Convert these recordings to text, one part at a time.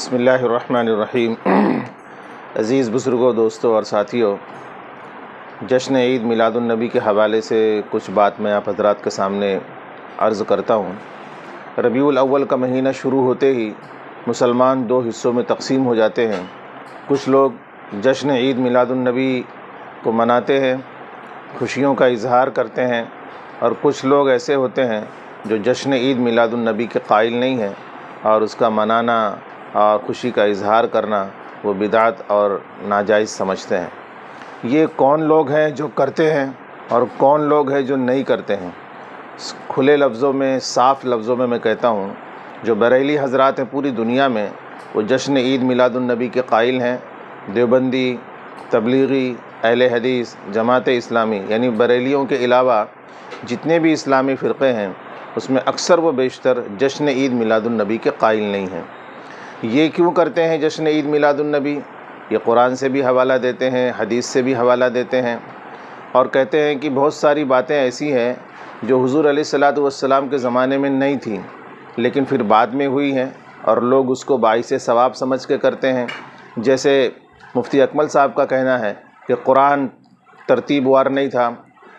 بسم اللہ الرحمن الرحیم۔ عزیز بزرگوں، دوستوں اور ساتھیوں، جشن عید میلاد النبی کے حوالے سے کچھ بات میں آپ حضرات کے سامنے عرض کرتا ہوں۔ ربیع الاول کا مہینہ شروع ہوتے ہی مسلمان دو حصوں میں تقسیم ہو جاتے ہیں۔ کچھ لوگ جشن عید میلاد النبی کو مناتے ہیں، خوشیوں کا اظہار کرتے ہیں، اور کچھ لوگ ایسے ہوتے ہیں جو جشن عید میلاد النبی کے قائل نہیں ہیں اور اس کا منانا اور خوشی کا اظہار کرنا وہ بدعت اور ناجائز سمجھتے ہیں۔ یہ کون لوگ ہیں جو کرتے ہیں اور کون لوگ ہیں جو نہیں کرتے ہیں؟ کھلے لفظوں میں، صاف لفظوں میں کہتا ہوں، جو بریلی حضرات ہیں پوری دنیا میں، وہ جشن عید میلاد النبی کے قائل ہیں۔ دیوبندی، تبلیغی، اہل حدیث، جماعت اسلامی، یعنی بریلیوں کے علاوہ جتنے بھی اسلامی فرقے ہیں اس میں اکثر و بیشتر جشن عید میلاد النبی کے قائل نہیں ہیں۔ یہ کیوں کرتے ہیں جشن عید میلاد النبی؟ یہ قرآن سے بھی حوالہ دیتے ہیں، حدیث سے بھی حوالہ دیتے ہیں، اور کہتے ہیں کہ بہت ساری باتیں ایسی ہیں جو حضور علیہ الصلوۃ والسلام کے زمانے میں نہیں تھیں لیکن پھر بعد میں ہوئی ہیں اور لوگ اس کو باعث ثواب سمجھ کے کرتے ہیں۔ جیسے مفتی اکمل صاحب کا کہنا ہے کہ قرآن ترتیب وار نہیں تھا،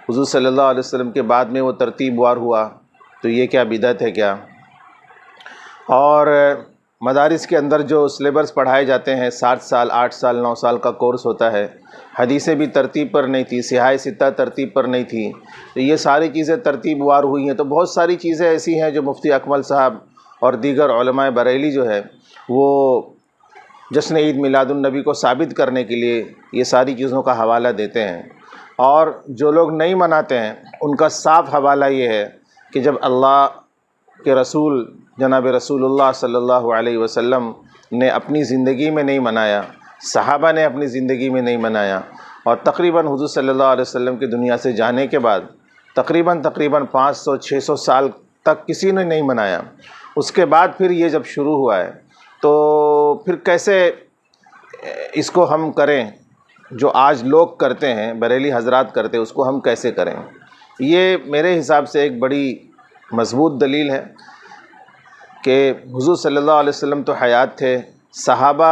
حضور صلی اللہ علیہ وسلم کے بعد میں وہ ترتیب وار ہوا، تو یہ کیا بدعت ہے کیا؟ اور مدارس کے اندر جو سلیبس پڑھائے جاتے ہیں، 7 سال، 8 سال، 9 سال کا کورس ہوتا ہے، حدیثیں بھی ترتیب پر نہیں تھی، صحاح ستہ ترتیب پر نہیں تھی، تو یہ ساری چیزیں ترتیب وار ہوئی ہیں۔ تو بہت ساری چیزیں ایسی ہیں جو مفتی اکمل صاحب اور دیگر علماء بریلی جو ہے وہ جشن عید میلاد النبی کو ثابت کرنے کے لیے یہ ساری چیزوں کا حوالہ دیتے ہیں، اور جو لوگ نہیں مناتے ہیں ان کا صاف حوالہ یہ ہے کہ جب اللہ کے رسول جناب رسول اللہ صلی اللہ علیہ وسلم نے اپنی زندگی میں نہیں منایا، صحابہ نے اپنی زندگی میں نہیں منایا، اور تقریباً حضور صلی اللہ علیہ وسلم کی دنیا سے جانے کے بعد تقریباً 500-600 سال تک کسی نے نہیں منایا، اس کے بعد پھر یہ جب شروع ہوا ہے تو پھر کیسے اس کو ہم کریں؟ جو آج لوگ کرتے ہیں، بریلی حضرات کرتے ہیں، اس کو ہم کیسے کریں؟ یہ میرے حساب سے ایک بڑی مضبوط دلیل ہے کہ حضور صلی اللہ علیہ وسلم تو حیات تھے، صحابہ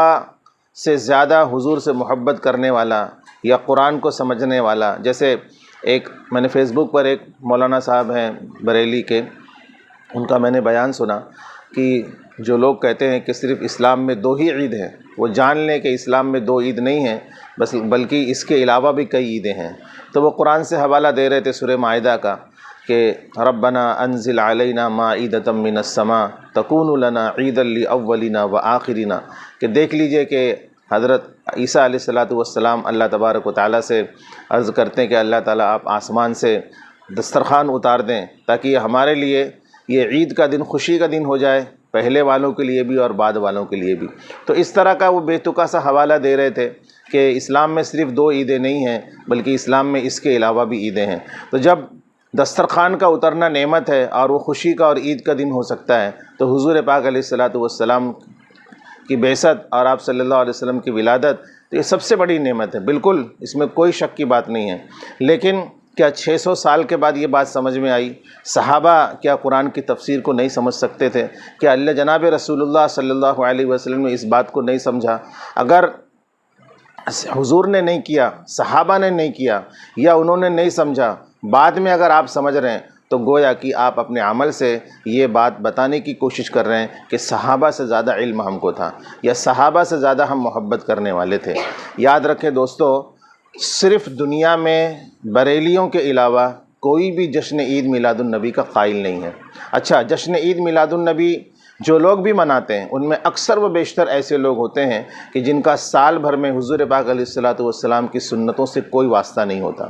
سے زیادہ حضور سے محبت کرنے والا یا قرآن کو سمجھنے والا، جیسے میں نے فیس بک پر ایک مولانا صاحب ہیں بریلی کے، ان کا میں نے بیان سنا کہ جو لوگ کہتے ہیں کہ صرف اسلام میں 2 ہی عید ہیں، وہ جان لیں کہ اسلام میں 2 عید نہیں ہیں بلکہ اس کے علاوہ بھی کئی عیدیں ہیں۔ تو وہ قرآن سے حوالہ دے رہے تھے سورہ مائدہ کا کہ ربنا انزل علینا مائدۃ من السماء تکون لنا عیدا لاولنا وآخرنا، کہ دیکھ لیجئے کہ حضرت عیسیٰ علیہ الصلوۃ والسلام اللہ تبارک و تعالیٰ سے عرض کرتے ہیں کہ اللہ تعالیٰ آپ آسمان سے دسترخوان اتار دیں تاکہ ہمارے لیے یہ عید کا دن خوشی کا دن ہو جائے، پہلے والوں کے لیے بھی اور بعد والوں کے لیے بھی۔ تو اس طرح کا وہ بے تکا سا حوالہ دے رہے تھے کہ اسلام میں صرف 2 عیدیں نہیں ہیں بلکہ اسلام میں اس کے علاوہ بھی عیدیں ہیں۔ تو جب دسترخوان کا اترنا نعمت ہے اور وہ خوشی کا اور عید کا دن ہو سکتا ہے، تو حضور پاک علیہ الصلوۃ والسلام کی بعثت اور آپ صلی اللہ علیہ وسلم کی ولادت، تو یہ سب سے بڑی نعمت ہے، بالکل اس میں کوئی شک کی بات نہیں ہے۔ لیکن کیا 600 سال کے بعد یہ بات سمجھ میں آئی؟ صحابہ کیا قرآن کی تفسیر کو نہیں سمجھ سکتے تھے؟ کیا جناب رسول اللہ صلی اللہ علیہ وسلم نے اس بات کو نہیں سمجھا؟ اگر حضور نے نہیں کیا، صحابہ نے نہیں کیا، یا انہوں نے نہیں سمجھا، بعد میں اگر آپ سمجھ رہے ہیں تو گویا کہ آپ اپنے عمل سے یہ بات بتانے کی کوشش کر رہے ہیں کہ صحابہ سے زیادہ علم ہم کو تھا، یا صحابہ سے زیادہ ہم محبت کرنے والے تھے۔ یاد رکھیں دوستو، صرف دنیا میں بریلیوں کے علاوہ کوئی بھی جشن عید میلاد النبی کا قائل نہیں ہے۔ اچھا، جشن عید میلاد النبی جو لوگ بھی مناتے ہیں ان میں اکثر و بیشتر ایسے لوگ ہوتے ہیں کہ جن کا سال بھر میں حضور پاک علیہ الصلوۃ والسلام کی سنتوں سے کوئی واسطہ نہیں ہوتا،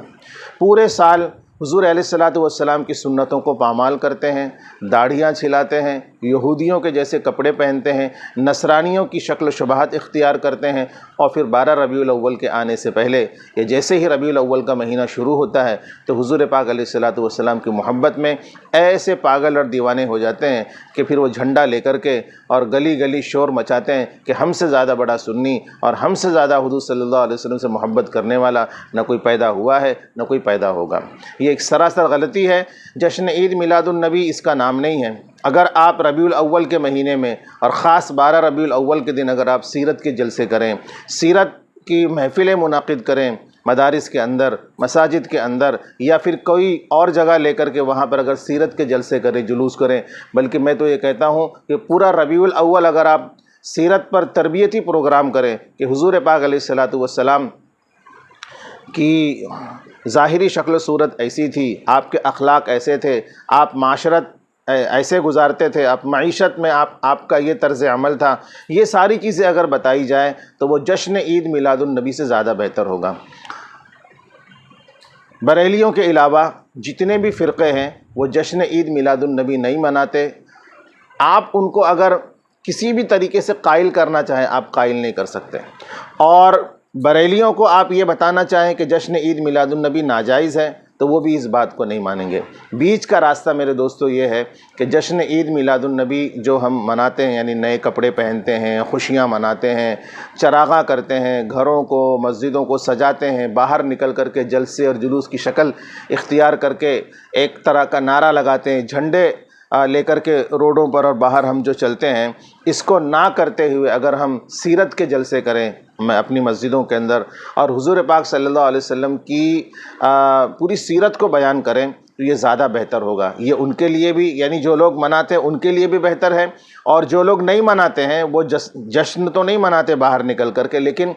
پورے سال حضور علیہ الصلوۃ والسلام کی سنتوں کو پامال کرتے ہیں، داڑھیاں چھلاتے ہیں، یہودیوں کے جیسے کپڑے پہنتے ہیں، نصرانیوں کی شکل و شباہت اختیار کرتے ہیں، اور پھر 12 ربیع الاول کے آنے سے پہلے یا جیسے ہی ربیع الاول کا مہینہ شروع ہوتا ہے تو حضور پاک علیہ الصلوۃ والسلام کی محبت میں ایسے پاگل اور دیوانے ہو جاتے ہیں کہ پھر وہ جھنڈا لے کر کے اور گلی گلی شور مچاتے ہیں کہ ہم سے زیادہ بڑا سنی اور ہم سے زیادہ حضور صلی اللہ علیہ وسلم سے محبت کرنے والا نہ کوئی پیدا ہوا ہے نہ کوئی پیدا ہوگا۔ یہ ایک سراسر غلطی ہے۔ جشن عید میلاد النبی اس کا نام نہیں ہے۔ اگر آپ ربیع الاول کے مہینے میں اور خاص 12 ربیع الاول کے دن اگر آپ سیرت کے جلسے کریں، سیرت کی محفلیں منعقد کریں مدارس کے اندر، مساجد کے اندر، یا پھر کوئی اور جگہ لے کر کے وہاں پر اگر سیرت کے جلسے کریں، جلوس کریں، بلکہ میں تو یہ کہتا ہوں کہ پورا ربیع الاول اگر آپ سیرت پر تربیتی پروگرام کریں کہ حضور پاک علیہ الصلاۃ والسلام کی ظاہری شکل و صورت ایسی تھی، آپ کے اخلاق ایسے تھے، آپ معاشرت ایسے گزارتے تھے، آپ معیشت میں آپ کا یہ طرز عمل تھا، یہ ساری چیزیں اگر بتائی جائیں تو وہ جشن عید میلاد النبی سے زیادہ بہتر ہوگا۔ بریلیوں کے علاوہ جتنے بھی فرقے ہیں وہ جشن عید میلاد النبی نہیں مناتے۔ آپ ان کو اگر کسی بھی طریقے سے قائل کرنا چاہیں آپ قائل نہیں کر سکتے، اور بریلیوں کو آپ یہ بتانا چاہیں کہ جشن عید میلاد النبی ناجائز ہے تو وہ بھی اس بات کو نہیں مانیں گے۔ بیچ کا راستہ میرے دوستو یہ ہے کہ جشن عید میلاد النبی جو ہم مناتے ہیں، یعنی نئے کپڑے پہنتے ہیں، خوشیاں مناتے ہیں، چراغاں کرتے ہیں، گھروں کو مسجدوں کو سجاتے ہیں، باہر نکل کر کے جلسے اور جلوس کی شکل اختیار کر کے ایک طرح کا نعرہ لگاتے ہیں، جھنڈے لے کر کے روڈوں پر اور باہر ہم جو چلتے ہیں، اس کو نہ کرتے ہوئے اگر ہم سیرت کے جلسے کریں میں اپنی مسجدوں کے اندر اور حضور پاک صلی اللہ علیہ وسلم کی پوری سیرت کو بیان کریں تو یہ زیادہ بہتر ہوگا۔ یہ ان کے لیے بھی، یعنی جو لوگ مناتے ہیں ان کے لیے بھی بہتر ہے، اور جو لوگ نہیں مناتے ہیں وہ جشن تو نہیں مناتے باہر نکل کر کے، لیکن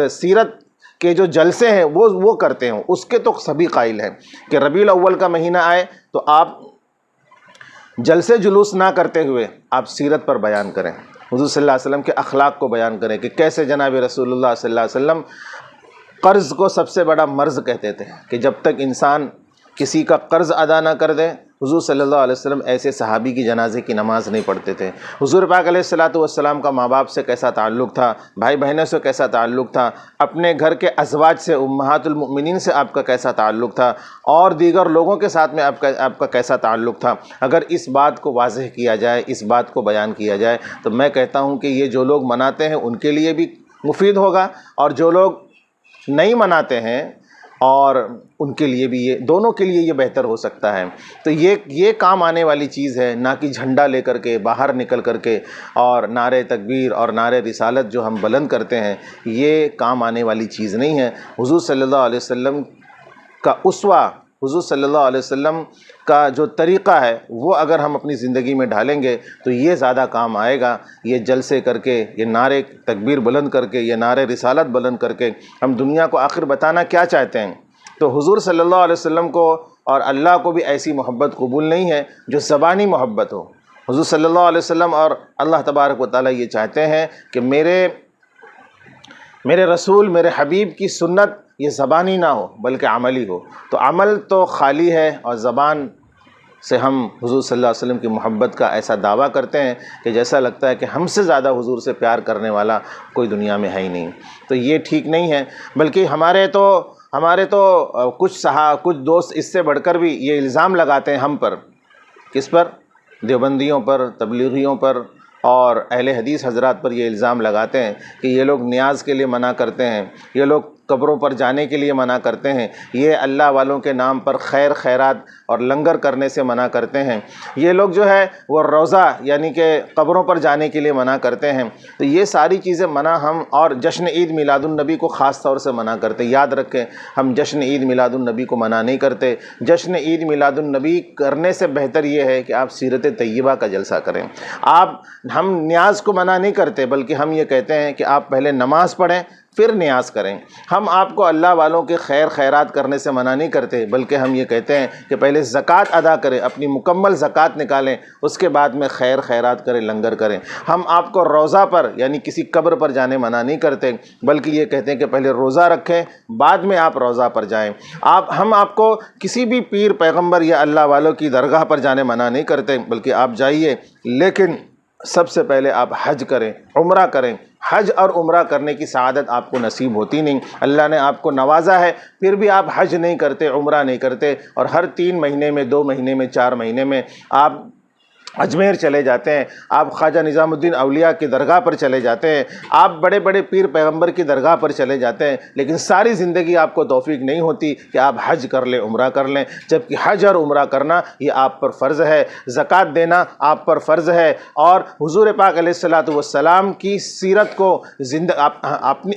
سیرت کے جو جلسے ہیں وہ کرتے ہیں، اس کے تو سبھی قائل ہیں کہ ربیع الاول کا مہینہ آئے تو آپ جلسے جلوس نہ کرتے ہوئے آپ سیرت پر بیان کریں، حضور صلی اللہ علیہ وسلم کے اخلاق کو بیان کریں کہ کیسے جناب رسول اللہ صلی اللہ علیہ وسلم قرض کو سب سے بڑا مرض کہتے تھے کہ جب تک انسان کسی کا قرض ادا نہ کر دے، حضور صلی اللہ علیہ وسلم ایسے صحابی کی جنازے کی نماز نہیں پڑھتے تھے۔ حضور پاک علیہ الصلاۃ والسلام کا ماں باپ سے کیسا تعلق تھا، بھائی بہنوں سے کیسا تعلق تھا، اپنے گھر کے ازواج سے، امہات المؤمنین سے آپ کا کیسا تعلق تھا، اور دیگر لوگوں کے ساتھ میں آپ کا کیسا تعلق تھا، اگر اس بات کو واضح کیا جائے، اس بات کو بیان کیا جائے تو میں کہتا ہوں کہ یہ جو لوگ مناتے ہیں ان کے لیے بھی مفید ہوگا، اور جو لوگ نہیں مناتے ہیں اور ان کے لیے بھی، یہ دونوں کے لیے یہ بہتر ہو سکتا ہے۔ تو یہ کام آنے والی چیز ہے، نہ کہ جھنڈا لے کر کے باہر نکل کر کے اور نعرہ تکبیر اور نعرہ رسالت جو ہم بلند کرتے ہیں، یہ کام آنے والی چیز نہیں ہے۔ حضور صلی اللہ علیہ وسلم کا اسوہ، حضور صلی اللہ علیہ وسلم کا جو طریقہ ہے وہ اگر ہم اپنی زندگی میں ڈھالیں گے تو یہ زیادہ کام آئے گا۔ یہ جلسے کر کے، یہ نعرہ تکبیر بلند کر کے، یہ نعرہ رسالت بلند کر کے ہم دنیا کو آخر بتانا کیا چاہتے ہیں؟ تو حضور صلی اللہ علیہ وسلم کو اور اللہ کو بھی ایسی محبت قبول نہیں ہے جو زبانی محبت ہو۔ حضور صلی اللہ علیہ وسلم اور اللہ تبارک و تعالیٰ یہ چاہتے ہیں کہ میرے رسول، میرے حبیب کی سنت یہ زبانی نہ ہو بلکہ عملی ہو۔ تو عمل تو خالی ہے، اور زبان سے ہم حضور صلی اللہ علیہ وسلم کی محبت کا ایسا دعویٰ کرتے ہیں کہ جیسا لگتا ہے کہ ہم سے زیادہ حضور سے پیار کرنے والا کوئی دنیا میں ہے ہی نہیں۔ تو یہ ٹھیک نہیں ہے، بلکہ ہمارے تو کچھ دوست اس سے بڑھ کر بھی یہ الزام لگاتے ہیں ہم پر، کس پر؟ دیوبندیوں پر، تبلیغیوں پر اور اہل حدیث حضرات پر یہ الزام لگاتے ہیں کہ یہ لوگ نیاز کے لیے منع کرتے ہیں، یہ لوگ قبروں پر جانے کے لیے منع کرتے ہیں، یہ اللہ والوں کے نام پر خیر خیرات اور لنگر کرنے سے منع کرتے ہیں، یہ لوگ جو ہے وہ روزہ یعنی کہ قبروں پر جانے کے لیے منع کرتے ہیں۔ تو یہ ساری چیزیں منع ہم، اور جشن عید میلاد النبی کو خاص طور سے منع کرتے ہیں۔ یاد رکھیں، ہم جشن عید میلاد النبی کو منع نہیں کرتے۔ جشن عید میلاد النبی کرنے سے بہتر یہ ہے کہ آپ سیرت طیبہ کا جلسہ کریں۔ ہم نیاز کو منع نہیں کرتے، بلکہ ہم یہ کہتے ہیں کہ آپ پہلے نماز پڑھیں پھر نیاز کریں۔ ہم آپ کو اللہ والوں کے خیر خیرات کرنے سے منع نہیں کرتے، بلکہ ہم یہ کہتے ہیں کہ پہلے زکوٰۃ ادا کریں، اپنی مکمل زکوٰۃ نکالیں، اس کے بعد میں خیر خیرات کریں، لنگر کریں۔ ہم آپ کو روزہ پر یعنی کسی قبر پر جانے منع نہیں کرتے، بلکہ یہ کہتے ہیں کہ پہلے روزہ رکھیں، بعد میں آپ روزہ پر جائیں۔ ہم آپ کو کسی بھی پیر، پیغمبر یا اللہ والوں کی درگاہ پر جانے منع نہیں کرتے، بلکہ آپ جائیے، لیکن سب سے پہلے آپ حج کریں، عمرہ کریں۔ حج اور عمرہ کرنے کی سعادت آپ کو نصیب ہوتی نہیں، اللہ نے آپ کو نوازا ہے، پھر بھی آپ حج نہیں کرتے، عمرہ نہیں کرتے، اور ہر 3 مہینے میں، 2 مہینے میں، 4 مہینے میں آپ اجمیر چلے جاتے ہیں، آپ خواجہ نظام الدین اولیاء کی درگاہ پر چلے جاتے ہیں، آپ بڑے بڑے پیر پیغمبر کی درگاہ پر چلے جاتے ہیں، لیکن ساری زندگی آپ کو توفیق نہیں ہوتی کہ آپ حج کر لیں، عمرہ کر لیں، جبکہ حج اور عمرہ کرنا یہ آپ پر فرض ہے، زکوٰۃ دینا آپ پر فرض ہے، اور حضور پاک علیہ الصلاۃ والسلام کی سیرت کو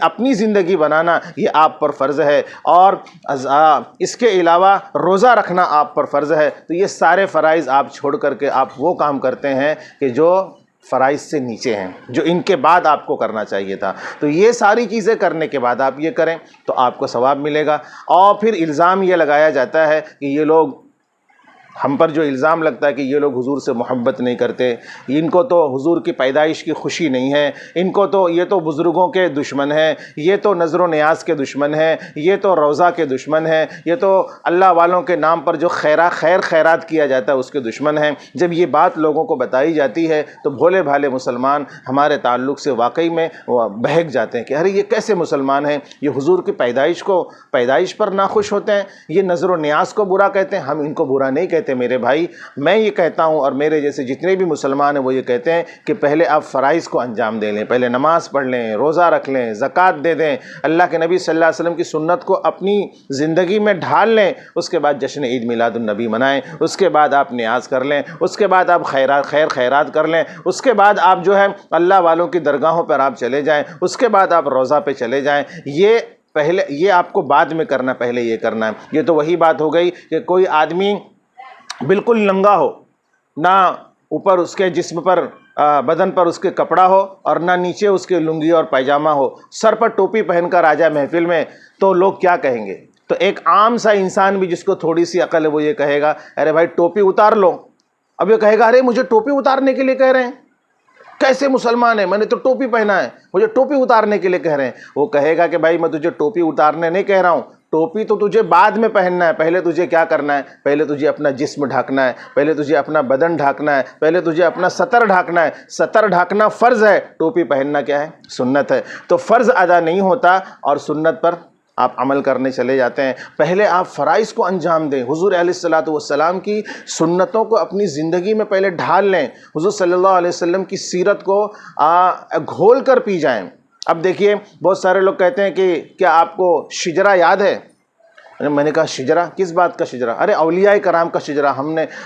اپنی زندگی بنانا یہ آپ پر فرض ہے، اور اس کے علاوہ روزہ رکھنا آپ پر فرض ہے۔ تو یہ سارے فرائض آپ چھوڑ کر کے آپ وہ کام کرتے ہیں کہ جو فرائض سے نیچے ہیں، جو ان کے بعد آپ کو کرنا چاہیے تھا۔ تو یہ ساری چیزیں کرنے کے بعد آپ یہ کریں تو آپ کو ثواب ملے گا۔ اور پھر الزام یہ لگایا جاتا ہے کہ یہ لوگ، ہم پر جو الزام لگتا ہے کہ یہ لوگ حضور سے محبت نہیں کرتے، ان کو تو حضور کی پیدائش کی خوشی نہیں ہے، ان کو تو یہ تو بزرگوں کے دشمن ہیں، یہ تو نظر و نیاز کے دشمن ہیں، یہ تو روضہ کے دشمن ہیں، یہ تو اللہ والوں کے نام پر جو خیرات کیا جاتا ہے اس کے دشمن ہیں۔ جب یہ بات لوگوں کو بتائی جاتی ہے تو بھولے بھالے مسلمان ہمارے تعلق سے واقعی میں بہک جاتے ہیں کہ ارے یہ کیسے مسلمان ہیں، یہ حضور کی پیدائش پر ناخوش ہوتے ہیں، یہ نظر و نیاز کو برا کہتے ہیں۔ ہم ان کو برا نہیں کہتے میرے بھائی، میں یہ کہتا ہوں اور میرے جیسے جتنے بھی مسلمان ہیں وہ یہ کہتے ہیں کہ پہلے آپ فرائض کو انجام دے لیں، پہلے نماز پڑھ لیں، روزہ رکھ لیں، زکوٰۃ دے دیں، اللہ کے نبی صلی اللہ علیہ وسلم کی سنت کو اپنی زندگی میں ڈھال لیں، اس کے بعد جشن عید میلاد النبی منائیں، اس کے بعد آپ نیاز کر لیں، اس کے بعد آپ خیرات کر لیں، اس کے بعد آپ جو ہے اللہ والوں کی درگاہوں پر آپ چلے جائیں، اس کے بعد آپ روزہ پہ چلے جائیں۔ یہ آپ کو بعد میں کرنا، پہلے یہ کرنا ہے۔ یہ تو وہی بات ہو گئی کہ کوئی آدمی بالکل ننگا ہو، نہ اوپر اس کے جسم پر بدن پر اس کے کپڑا ہو اور نہ نیچے اس کے لنگی اور پائجامہ ہو، سر پر ٹوپی پہن کر آ جائے محفل میں، تو لوگ کیا کہیں گے؟ تو ایک عام سا انسان بھی جس کو تھوڑی سی عقل ہے وہ یہ کہے گا ارے بھائی ٹوپی اتار لو۔ اب یہ کہے گا ارے مجھے ٹوپی اتارنے کے لیے کہہ رہے ہیں، کیسے مسلمان ہے، میں نے تو ٹوپی پہنا ہے، مجھے ٹوپی اتارنے کے لیے کہہ رہے ہیں۔ وہ کہے گا کہ بھائی میں تجھے ٹوپی اتارنے نہیں کہہ رہا ہوں، ٹوپی تو تجھے بعد میں پہننا ہے، پہلے تجھے کیا کرنا ہے؟ پہلے تجھے اپنا جسم ڈھانکنا ہے، پہلے تجھے اپنا بدن ڈھانکنا ہے، پہلے تجھے اپنا سطر ڈھانکنا ہے۔ سطر ڈھانکنا فرض ہے، ٹوپی پہننا کیا ہے؟ سنت ہے۔ تو فرض ادا نہیں ہوتا اور سنت پر آپ عمل کرنے چلے جاتے ہیں۔ پہلے آپ فرائض کو انجام دیں، حضور علیہ الصلاۃ والسلام کی سنتوں کو اپنی زندگی میں پہلے ڈھال لیں، حضور صلی اللہ علیہ وسلم کی سیرت کو گھول کر پی جائیں۔ اب دیکھیے بہت سارے لوگ کہتے ہیں کہ کیا آپ کو شجرہ یاد ہے؟ میں نے کہا شجرہ؟ کس بات کا شجرہ؟ ارے اولیاء کرام کا شجرہ،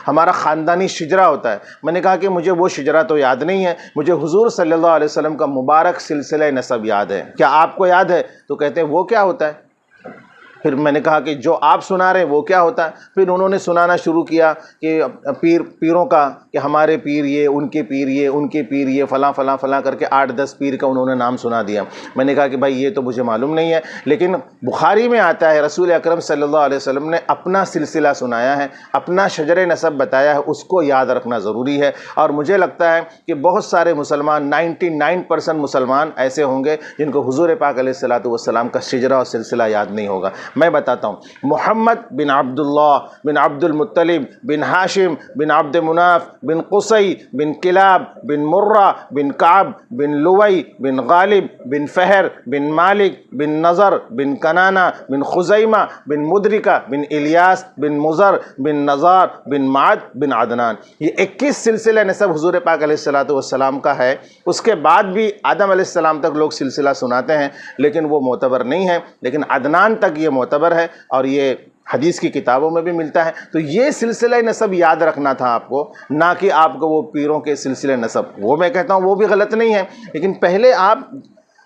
ہمارا خاندانی شجرہ ہوتا ہے۔ میں نے کہا کہ مجھے وہ شجرہ تو یاد نہیں ہے، مجھے حضور صلی اللہ علیہ وسلم کا مبارک سلسلہ نسب یاد ہے۔ کیا آپ کو یاد ہے؟ تو کہتے ہیں وہ کیا ہوتا ہے؟ پھر میں نے کہا کہ جو آپ سنا رہے ہیں وہ کیا ہوتا ہے؟ پھر انہوں نے سنانا شروع کیا کہ پیروں کا، کہ ہمارے پیر یہ، ان کے پیر یہ، ان کے پیر یہ، فلاں فلاں فلاں کر کے 8-10 پیر کا انہوں نے نام سنا دیا۔ میں نے کہا کہ بھائی یہ تو مجھے معلوم نہیں ہے، لیکن بخاری میں آتا ہے رسول اکرم صلی اللہ علیہ وسلم نے اپنا سلسلہ سنایا ہے، اپنا شجر نسب بتایا ہے، اس کو یاد رکھنا ضروری ہے۔ اور مجھے لگتا ہے کہ بہت سارے مسلمان، 99% مسلمان ایسے ہوں گے جن کو حضور پاک علیہ الصلاۃ والسلام کا شجرہ اور سلسلہ یاد نہیں ہوگا۔ میں بتاتا ہوں، محمد بن عبداللہ بن عبد المطلب بن ہاشم بن عبد مناف بن قصی بن کلاب بن مرہ بن کعب بن لوی بن غالب بن فہر بن مالک بن نضر بن کنانہ بن خزیمہ بن مدرکہ بن الیاس بن مضر بن نزار بن معد بن عدنان۔ یہ 21 سلسلہ نسب حضور پاک علیہ الصلاۃ والسلام کا ہے۔ اس کے بعد بھی آدم علیہ السلام تک لوگ سلسلہ سناتے ہیں لیکن وہ معتبر نہیں ہے، لیکن عدنان تک یہ معتبر ہے اور یہ حدیث کی کتابوں میں بھی ملتا ہے۔ تو یہ سلسلہ نسب یاد رکھنا تھا آپ کو، نہ کہ آپ کو وہ پیروں کے سلسلہ نسب۔ وہ میں کہتا ہوں وہ بھی غلط نہیں ہے، لیکن پہلے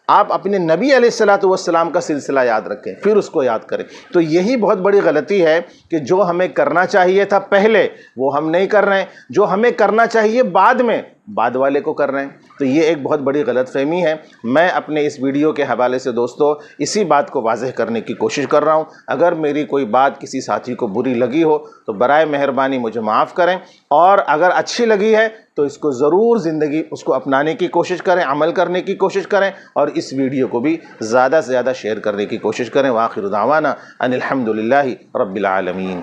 آپ اپنے نبی علیہ الصلاۃ والسلام کا سلسلہ یاد رکھیں، پھر اس کو یاد کریں۔ تو یہی بہت بڑی غلطی ہے کہ جو ہمیں کرنا چاہیے تھا پہلے وہ ہم نہیں کر رہے ہیں، جو ہمیں کرنا چاہیے بعد میں بعد والے کو کر رہے ہیں۔ تو یہ ایک بہت بڑی غلط فہمی ہے۔ میں اپنے اس ویڈیو کے حوالے سے دوستو اسی بات کو واضح کرنے کی کوشش کر رہا ہوں۔ اگر میری کوئی بات کسی ساتھی کو بری لگی ہو تو برائے مہربانی مجھے معاف کریں، اور اگر اچھی لگی ہے تو اس کو ضرور اس کو اپنانے کی کوشش کریں، عمل کرنے کی کوشش کریں، اور اس ویڈیو کو بھی زیادہ سے زیادہ شیئر کرنے کی کوشش کریں۔ وآخر دعوانا ان الحمد للہ رب العالمین۔